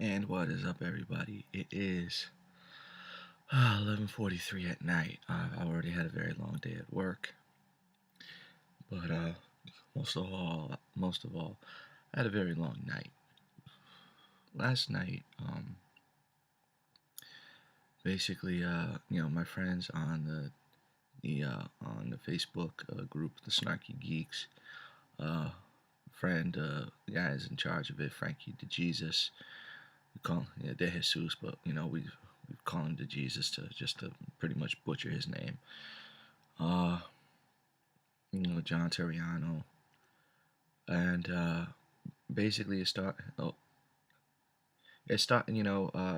And what is up, everybody? It is 11:43 at night. I've already had a very long day at work, but most of all, I had a very long night. Last night, basically, my friends on on the Facebook group, the Snarky Geeks, friend, the guy is in charge of it, Frankie de Jesus. We call him, De Jesus, but we call him de Jesus to pretty much butcher his name. Uh, John Terriano, and basically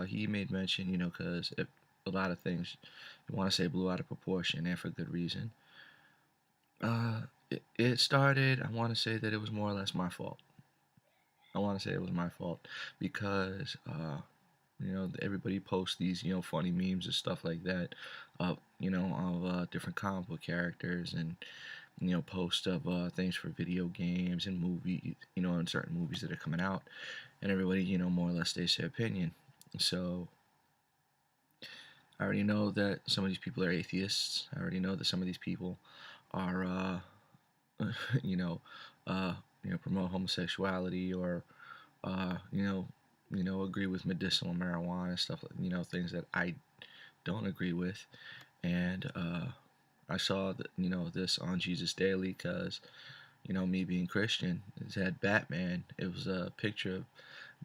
he made mention, because a lot of things you want to say blew out of proportion, and for good reason. It started. I want to say that it was more or less my fault. I want to say it was my fault because everybody posts these funny memes and stuff like that, of different comic book characters and posts of things for video games and movies, and certain movies that are coming out, and everybody more or less states their opinion. So I already know that some of these people are atheists. I already know that some of these people are you know uh, promote homosexuality or uh, you know agree with medicinal marijuana and stuff, things that I don't agree with. And I saw that this on Jesus Daily because me being Christian, it had Batman. It was a picture of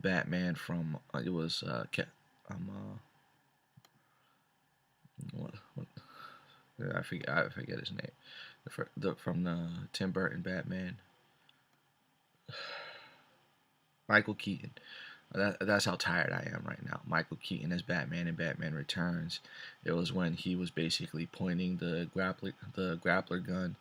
Batman from it was what I forget his name. From the Tim Burton Batman, Michael Keaton. That's how tired I am right now. Michael Keaton as Batman in Batman Returns. It was when he was basically pointing the grappler gun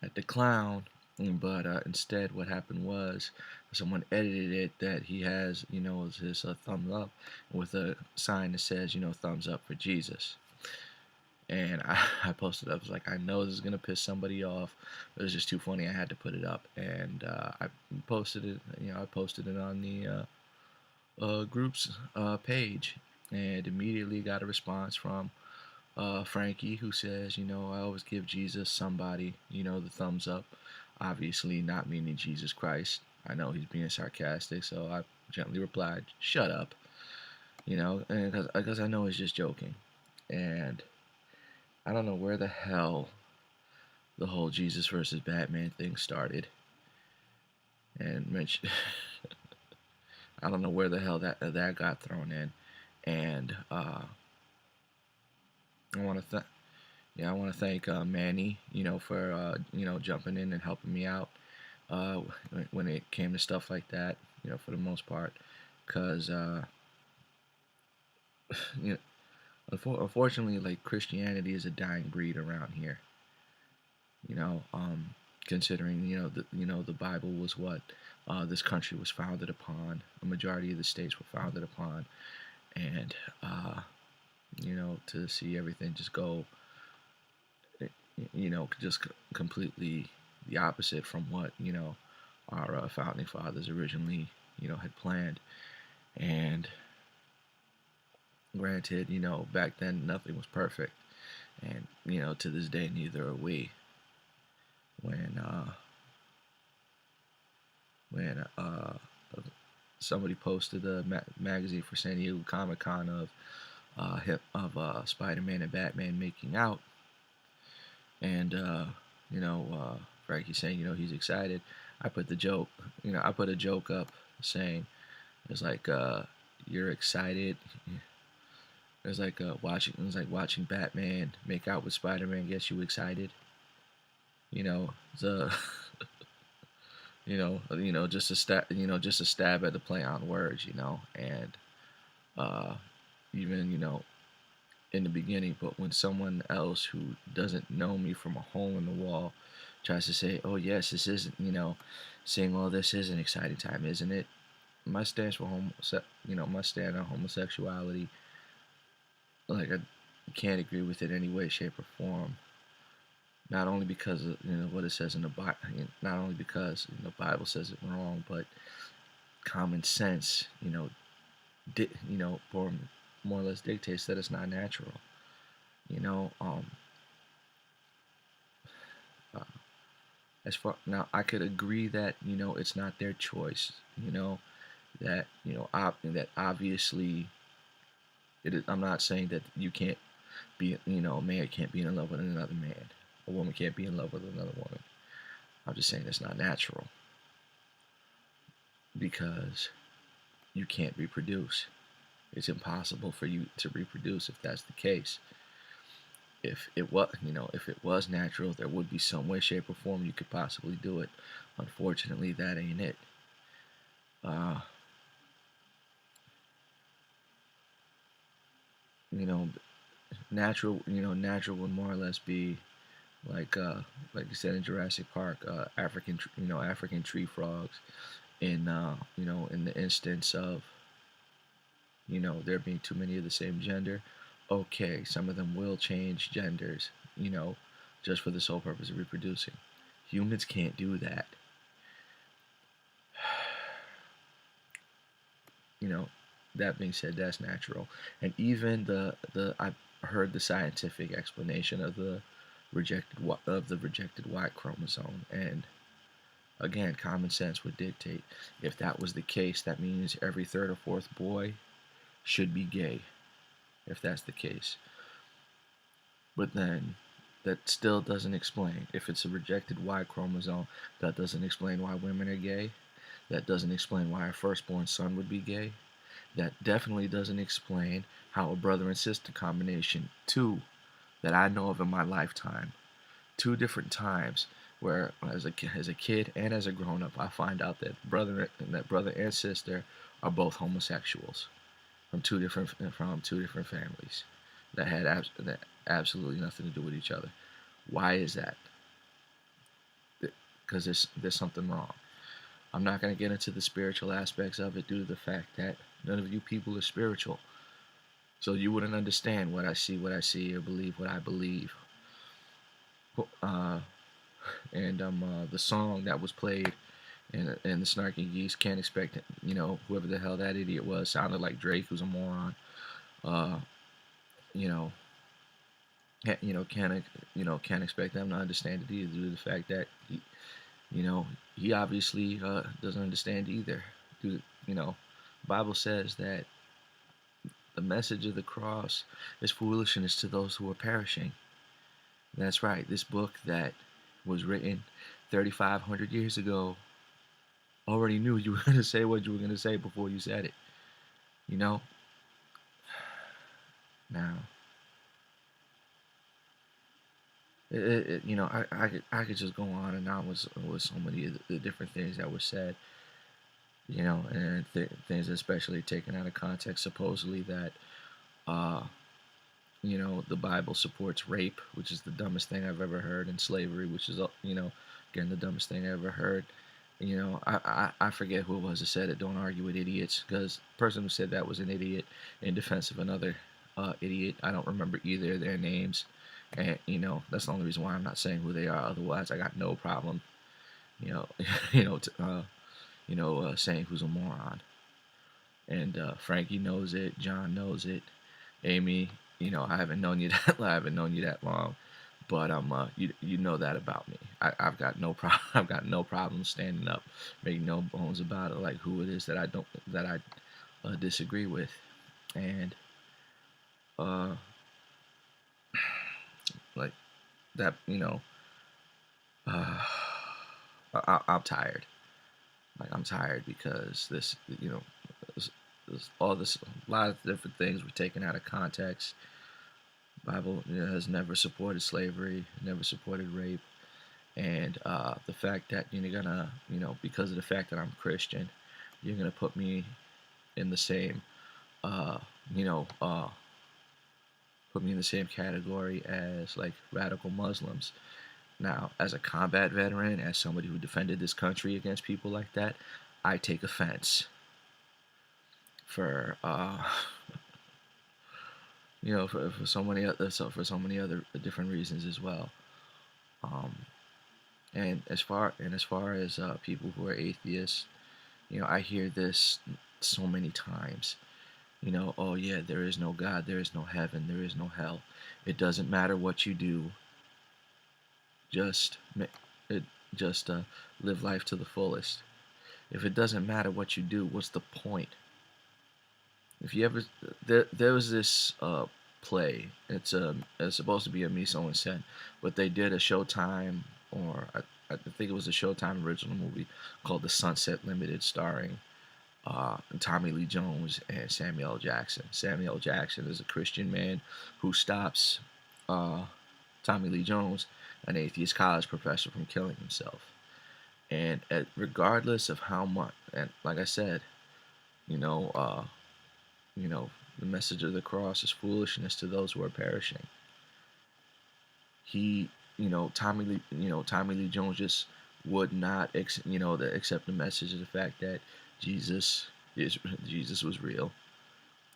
at the clown, but instead what happened was someone edited it that he has his thumbs up with a sign that says thumbs up for Jesus. And I posted up. I was like, I know this is gonna piss somebody off. It was just too funny. I had to put it up, and I posted it. I posted it on the group's page, and immediately got a response from Frankie, who says, I always give Jesus somebody, the thumbs up. Obviously, not meaning Jesus Christ. I know he's being sarcastic, so I gently replied, "Shut up," and because I know he's just joking, and I don't know where the hell the whole Jesus versus Batman thing started, and mention I don't know where the hell that got thrown in, and I want to I want to thank Manny, for jumping in and helping me out uh, when it came to stuff like that, for the most part, because you know, unfortunately, like Christianity is a dying breed around here. You know, considering the Bible was what this country was founded upon. A majority of the states were founded upon, and to see everything just go, just completely the opposite from what our founding fathers originally had planned. And granted, back then nothing was perfect, and to this day neither are we. When somebody posted a magazine for San Diego Comic Con of Spider-Man and Batman making out, and Frankie saying he's excited. I put the joke, I put a joke up saying it's like you're excited. It's like watching Batman make out with Spider-Man gets you excited. The just a stab at the play on words, and uh, even in the beginning. But when someone else who doesn't know me from a hole in the wall tries to say, "Oh yes, this isn't," saying, "Well, this is an exciting time, isn't it?" My stance for my stand on homosexuality, like I can't agree with it any way, shape, or form. Not only because of what it says in the Bible, not only because the Bible says it wrong, but common sense, or more or less dictates that it's not natural. You know, uh, as far now, I could agree that it's not their choice. That that obviously it is. I'm not saying that you can't be, a man can't be in love with another man, a woman can't be in love with another woman. I'm just saying it's not natural because you can't reproduce. It's impossible for you to reproduce if that's the case. If it was natural, there would be some way, shape, or form you could possibly do it. Unfortunately, that ain't it. Uh, you know, natural would more or less be like like you said in Jurassic Park, African tree frogs. In the instance of there being too many of the same gender, okay, some of them will change genders, just for the sole purpose of reproducing. Humans can't do that. you know that being said, that's natural. And even the I heard the scientific explanation of the rejected Y chromosome, and again, common sense would dictate if that was the case, that means every third or fourth boy should be gay, if that's the case. But then that still doesn't explain, if it's a rejected Y chromosome, that doesn't explain why women are gay. That doesn't explain why a firstborn son would be gay. That definitely doesn't explain how a brother and sister combination, two that I know of in my lifetime, two different times where as a kid and as a grown up, I find out that brother and sister are both homosexuals from two different families that absolutely nothing to do with each other. Why is that? Because there's something wrong. I'm not going to get into the spiritual aspects of it due to the fact that none of you people are spiritual. So you wouldn't understand what I see, or believe what I believe. Uh, and The song that was played and the Snarky Geese, can't expect it. Whoever the hell that idiot was, sounded like Drake, who's a moron. Uh, you know, can't expect them to understand it either, due to the fact that he obviously doesn't understand either. The Bible says that the message of the cross is foolishness to those who are perishing. That's right. This book that was written 3,500 years ago already knew you were going to say what you were going to say before you said it. You know? Now, I could just go on and on with so many of the different things that were said, and things especially taken out of context, supposedly that, uh, the Bible supports rape, which is the dumbest thing I've ever heard, and slavery, which is, again, the dumbest thing I ever heard. I forget who it was that said it. Don't argue with idiots, because the person who said that was an idiot in defense of another idiot. I don't remember either of their names, and that's the only reason why I'm not saying who they are. Otherwise, I got no problem, you know, saying who's a moron. And Frankie knows it. John knows it. Amy, I haven't known you I haven't known you that long, but you know that about me. I've got no problem. I've got no problem standing up, making no bones about it, like who it is that I disagree with, and uh, like that. Uh, I'm tired. Like, I'm tired because all this, a lot of different things were taken out of context. Bible has never supported slavery, never supported rape, and the fact that you're gonna, because of the fact that I'm Christian, you're gonna put me in the same, uh, you know, uh, put me in the same category as like radical Muslims. Now, as a combat veteran, as somebody who defended this country against people like that, I take offense for for so many other different reasons as well. Um, and as far as people who are atheists, I hear this so many times. Oh yeah, there is no God, there is no heaven, there is no hell. It doesn't matter what you do, just it just live life to the fullest. If it doesn't matter what you do, what's the point? If you ever there was this play. It's supposed to be a Me Someone Said, but they did a Showtime, or I think it was a Showtime original movie called The Sunset Limited, starring Tommy Lee Jones and Samuel L. Jackson. Samuel L. Jackson is a Christian man who stops uh, Tommy Lee Jones, an atheist college professor, from killing himself. And regardless of how much, and like I said, you know, uh, you know, the message of the cross is foolishness to those who are perishing. He, Tommy Lee Jones just would not, accept the message of the fact that Jesus Jesus was real,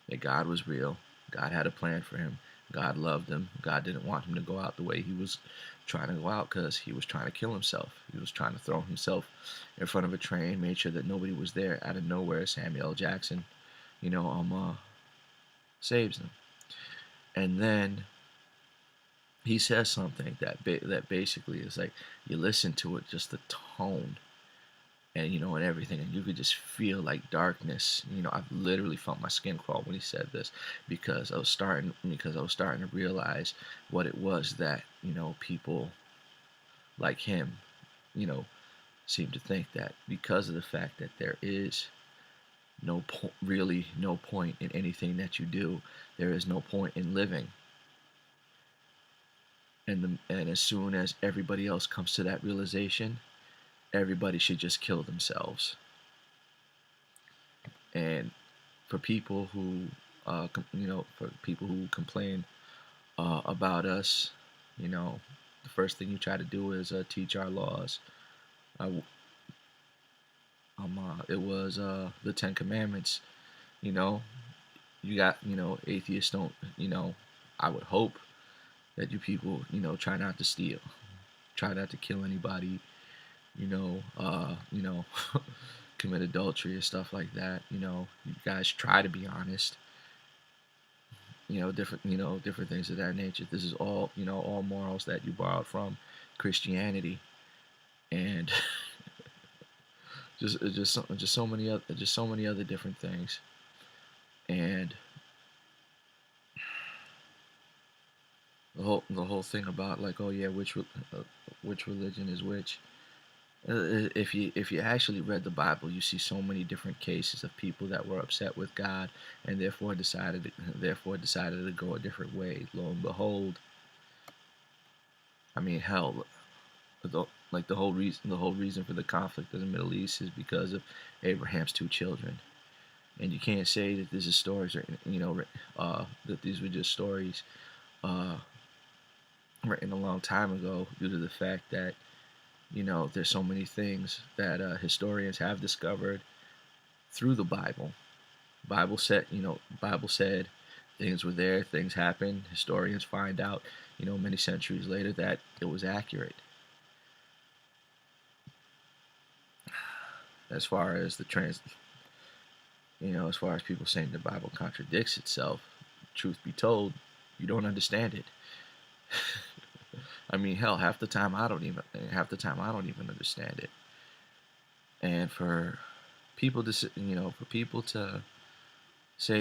that God was real. God had a plan for him. God loved him. God didn't want him to go out the way he was trying to go out, because he was trying to kill himself. He was trying to throw himself in front of a train, made sure that nobody was there. Out of nowhere, Samuel L. Jackson, you know, saves him. And then he says something that basically is like, you listen to it, just the tone, and and everything, and you could just feel like darkness. I've literally felt my skin crawl when he said this, because I was starting to realize what it was that people like him you know seem to think, that because of the fact that there is really no point in anything that you do, there is no point in living. And as soon as everybody else comes to that realization, everybody should just kill themselves. And for people who complain about us, the first thing you try to do is teach our laws. It was the Ten Commandments. You know, you got atheists don't. I would hope that you people try not to steal, try not to kill anybody. Commit adultery and stuff like that. You guys try to be honest. Different things of that nature. This is all morals that you borrowed from Christianity, and just so many other different things. And the whole thing about, like, oh yeah, which religion is which. If you actually read the Bible, you see so many different cases of people that were upset with God, and therefore decided to go a different way. Lo and behold, I mean, hell, the whole reason for the conflict in the Middle East is because of Abraham's two children. And you can't say that this is stories, or that these were just stories uh, written a long time ago, due to the fact that there's so many things that historians have discovered through the Bible. Bible said things were there, things happened. Historians find out, many centuries later, that it was accurate. As far as as far as people saying the Bible contradicts itself, truth be told, you don't understand it. I mean, hell, half the time I don't even understand it. And for people to say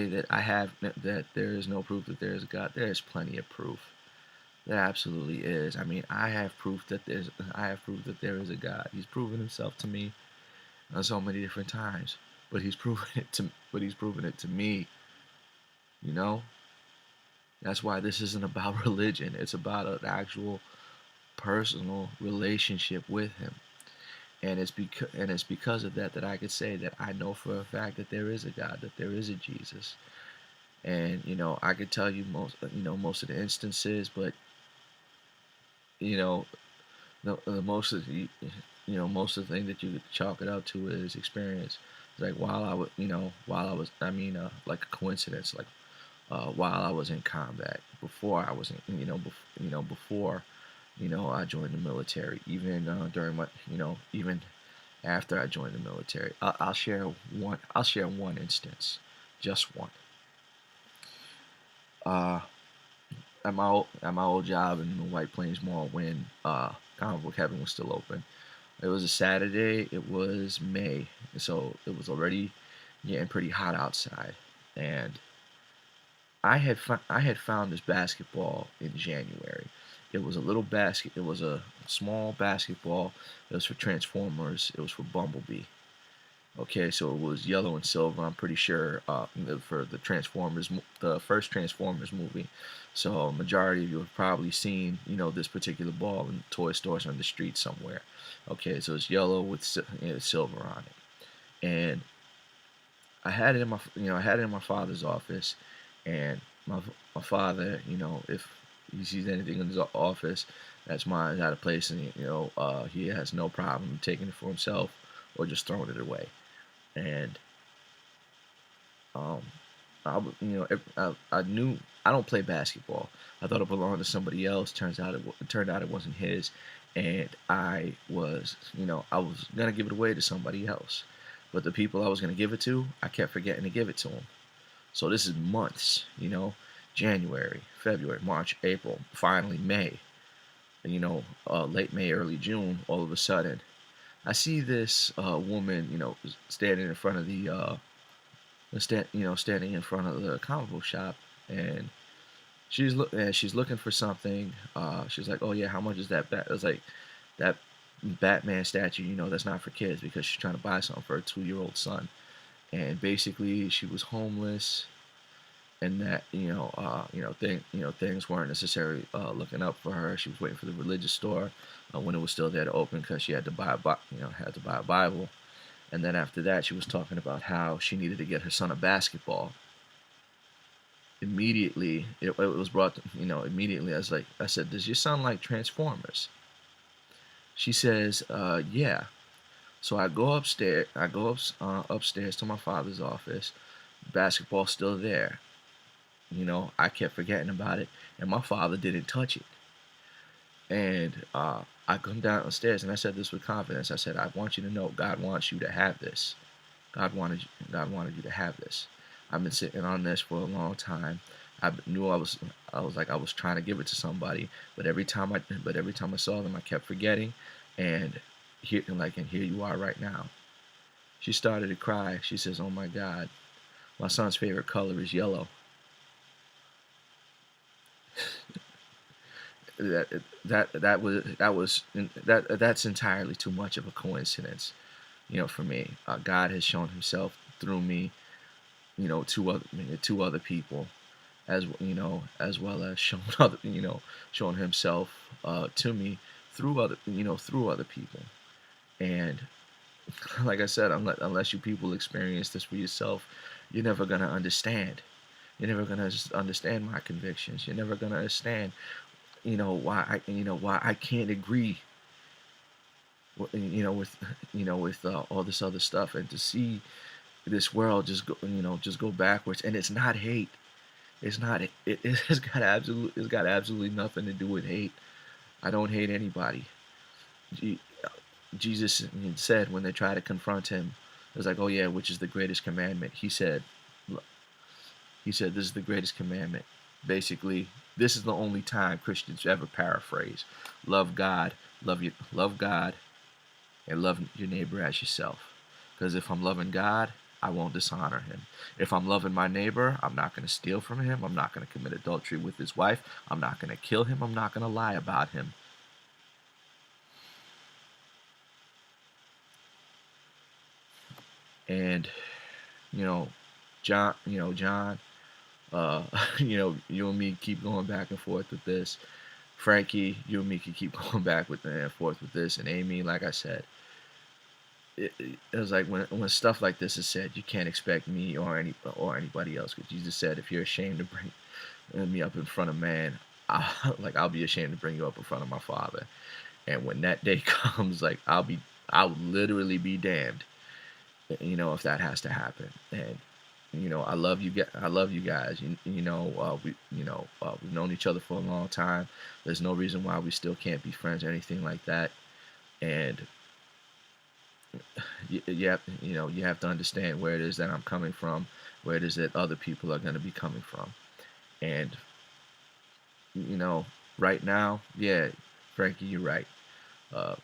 that there is no proof that there is a God, there is plenty of proof. There absolutely is. I mean, I have proof that there is a God. He's proven himself to me so many different times, but he's proven it to me. You know, that's why this isn't about religion. It's about an actual personal relationship with him. And it's because of that I could say that I know for a fact that there is a God, that there is a Jesus. And I could tell you most of the instances, but you know the most of the most of the thing that you could chalk it up to is experience. It's like, like a coincidence, like while I was in combat, before I was in, before I joined the military, even during my even after I joined the military. I'll share one instance, just one. uh, at my old job in the White Plains Mall when comic book heaven was still open. It was a Saturday. It was May, so it was already getting pretty hot outside, and I had found this basketball in January. It was a little basket. It was a small basketball. It was for Transformers. It was for Bumblebee. Okay, so it was yellow and silver. I'm pretty sure for the Transformers, the first Transformers movie. So majority of you have probably seen, this particular ball in toy stores on the street somewhere. Okay, so it's yellow with silver on it, and I had it in my father's office, and my father, if he sees anything in his office that's mine, out of place, and he has no problem taking it for himself or just throwing it away. And um, I knew I don't play basketball. I thought it belonged to somebody else. It turned out it wasn't his, and I was gonna give it away to somebody else, but the people I was gonna give it to, I kept forgetting to give it to them. So this is months, January, February, March, April, finally May, late May, early June. All of a sudden, I see this woman, standing in front of standing in front of the comic book shop, and she's looking for something. She's like, "Oh yeah, how much is that?" It was like that Batman statue. That's not for kids because she's trying to buy something for her 2-year-old son. And basically, she was homeless, and that things weren't necessarily looking up for her. She was waiting for the religious store when it was still there to open because she had to had to buy a Bible. And then after that, she was talking about how she needed to get her son a basketball. Immediately, it was brought. Immediately, I said, "Does your son like Transformers?" She says, "Yeah." So I go upstairs. Upstairs to my father's office. Basketball's still there. I kept forgetting about it, and my father didn't touch it. And I come downstairs, and I said this with confidence. I said, "I want you to know, God wants you to have this. God wanted you to have this. I've been sitting on this for a long time. I was trying to give it to somebody, but every time I saw them, I kept forgetting, and here you are right now." She started to cry. She says, "Oh my God, my son's favorite color is yellow." That's entirely too much of a coincidence, for me. God has shown Himself through me, to other people, as well as shown Himself to me through other people. And like I said, unless you people experience this for yourself, you're never gonna understand. You're never gonna understand my convictions. You're never gonna understand, why I can't agree, with all this other stuff, and to see this world just go backwards. And it's not hate. It's not. It's got absolutely nothing to do with hate. I don't hate anybody. Je- Jesus said when they tried to confront him, it was like, "Oh yeah, which is the greatest commandment?" He said, "This is the greatest commandment." Basically, this is the only time Christians ever paraphrase: love God, love God, and love your neighbor as yourself. Because if I'm loving God, I won't dishonor Him. If I'm loving my neighbor, I'm not going to steal from him. I'm not going to commit adultery with his wife. I'm not going to kill him. I'm not going to lie about him. And you know, John, uh, you and me keep going back and forth with this. Frankie, you and me can keep going back and forth with this. And Amy, like I said, it was like when stuff like this is said, you can't expect me or anybody else, because Jesus said, if you're ashamed to bring me up in front of man, I'll be ashamed to bring you up in front of my Father. And when that day comes, like I'll literally be damned, if that has to happen. And I love you. I love you guys. We've known each other for a long time. There's no reason why we still can't be friends or anything like that. And you have to understand where it is that I'm coming from, where it is that other people are going to be coming from. And you know, right now, yeah, Frankie, you're right.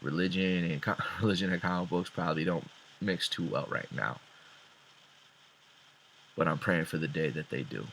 Religion and religion and comic books probably don't mix too well right now. But I'm praying for the day that they do.